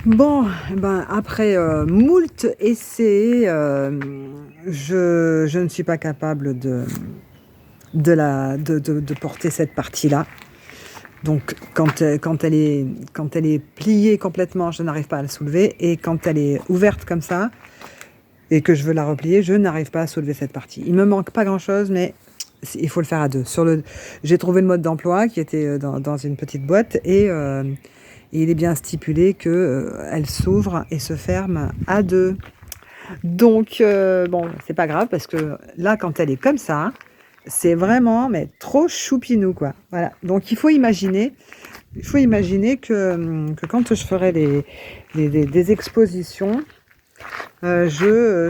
Bon, ben, après moult essais, je ne suis pas capable de porter cette partie-là. Donc, quand elle est pliée complètement, je n'arrive pas à la soulever. Et quand elle est ouverte comme ça, et que je veux la replier, je n'arrive pas à soulever cette partie. Il me manque pas grand-chose, mais il faut le faire à deux. J'ai trouvé le mode d'emploi qui était dans une petite boîte et il est bien stipulé que elle s'ouvre et se ferme à deux. Donc bon, c'est pas grave parce que là, quand elle est comme ça, c'est vraiment mais trop choupinou quoi. Voilà. Donc il faut imaginer que quand je ferai des expositions, je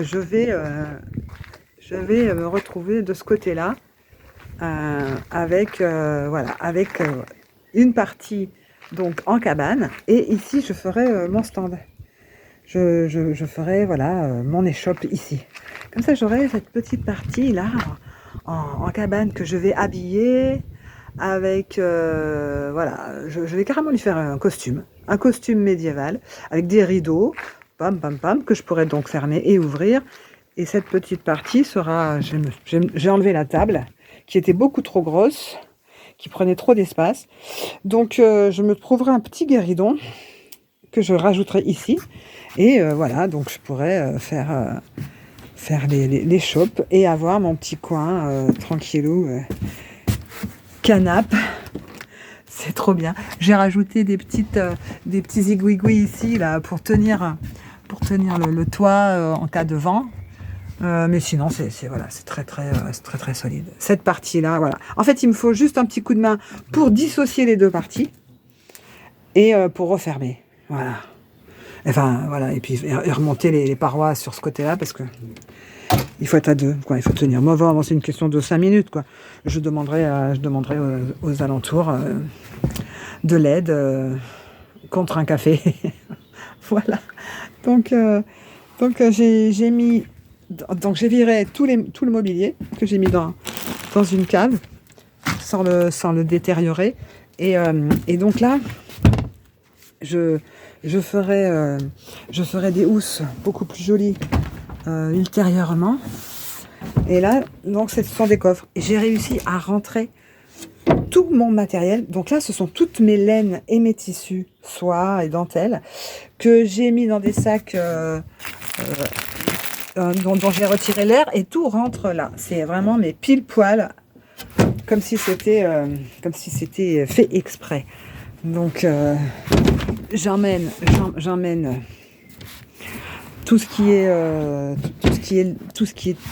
vais me retrouver de ce côté-là avec voilà avec une partie donc en cabane et ici je ferai mon stand. Je ferai voilà mon échoppe ici. Comme ça j'aurai cette petite partie là en cabane que je vais habiller avec voilà je vais carrément lui faire un costume médiéval avec des rideaux pam pam pam que je pourrais donc fermer et ouvrir. Et cette petite partie sera, j'ai enlevé la table qui était beaucoup trop grosse, qui prenait trop d'espace. Donc je me trouverai un petit guéridon que je rajouterai ici. Et voilà, donc je pourrais faire les chopes et avoir mon petit coin tranquillou, canapé. C'est trop bien. J'ai rajouté des petits zigouigouis ici là pour tenir le toit en cas de vent. Mais sinon, voilà, c'est très solide. Cette partie-là, voilà. En fait, il me faut juste un petit coup de main pour dissocier les deux parties et pour refermer. Voilà. Enfin, voilà. Et puis et remonter les parois sur ce côté-là parce que il faut être à deux, quoi. Il faut tenir. Moi, vraiment, c'est une question de 5 minutes, quoi. Je demanderai aux alentours de l'aide contre un café. Voilà. Donc, j'ai mis. Donc j'ai viré tout le mobilier que j'ai mis dans une cave sans le détériorer. Et donc là, je ferai des housses beaucoup plus jolies ultérieurement. Et là, donc ce sont des coffres. Et j'ai réussi à rentrer tout mon matériel. Donc là, ce sont toutes mes laines et mes tissus, soie et dentelle, que j'ai mis dans des sacs dont j'ai retiré l'air et tout rentre là. C'est vraiment mes pile poil comme si c'était fait exprès. Donc j'emmène tout ce qui est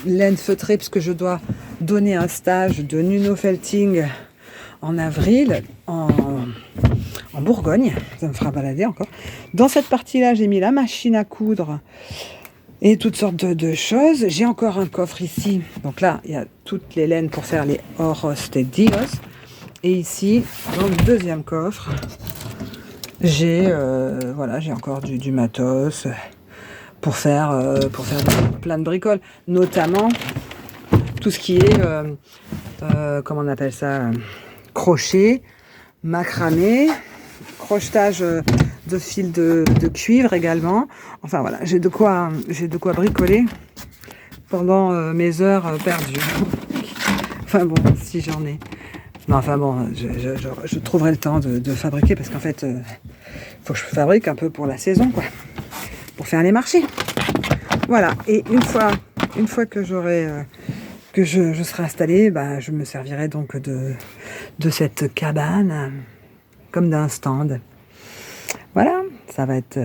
laine feutrée puisque je dois donner un stage de Nuno Felting en avril en Bourgogne. Ça me fera balader encore. Dans cette partie-là, j'ai mis la machine à coudre et toutes sortes de choses. J'ai encore un coffre ici. Donc là, il y a toutes les laines pour faire les Oros et Dios. Et ici, dans le deuxième coffre, j'ai encore du matos pour faire plein de bricoles. Notamment tout ce qui est, comment on appelle ça, crochet, macramé, crochetage de fil de cuivre également. Enfin voilà, j'ai de quoi bricoler pendant mes heures perdues. Enfin bon, si j'en ai. Non, enfin bon, je trouverai le temps de fabriquer parce qu'en fait, faut que je fabrique un peu pour la saison, quoi, pour faire les marchés. Voilà. Et une fois que je serai installée, bah, je me servirai donc de cette cabane comme d'un stand. Voilà, ça va être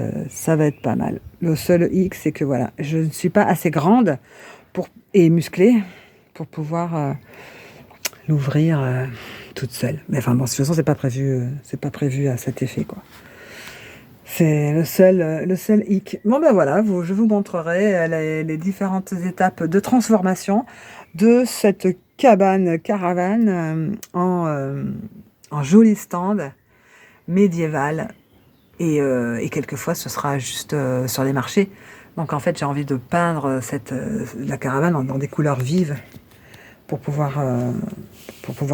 pas mal. Le seul hic, c'est que voilà, je ne suis pas assez grande et musclée pour pouvoir l'ouvrir toute seule. Mais enfin bon, de toute façon, c'est pas prévu à cet effet, quoi. C'est le seul hic. Bon ben voilà, je vous montrerai les différentes étapes de transformation de cette caravane en joli stand médiéval. Et quelquefois, ce sera juste sur les marchés. Donc en fait, j'ai envie de peindre la caravane dans des couleurs vives pour pouvoir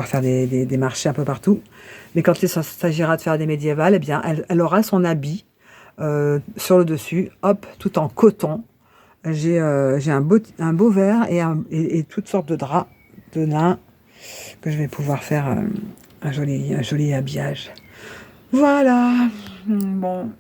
faire des marchés un peu partout. Mais quand il s'agira de faire des médiévales, eh bien, elle aura son habit sur le dessus, hop, tout en coton. J'ai un beau vert et toutes sortes de draps de lin que je vais pouvoir faire un joli habillage. Voilà. Bon,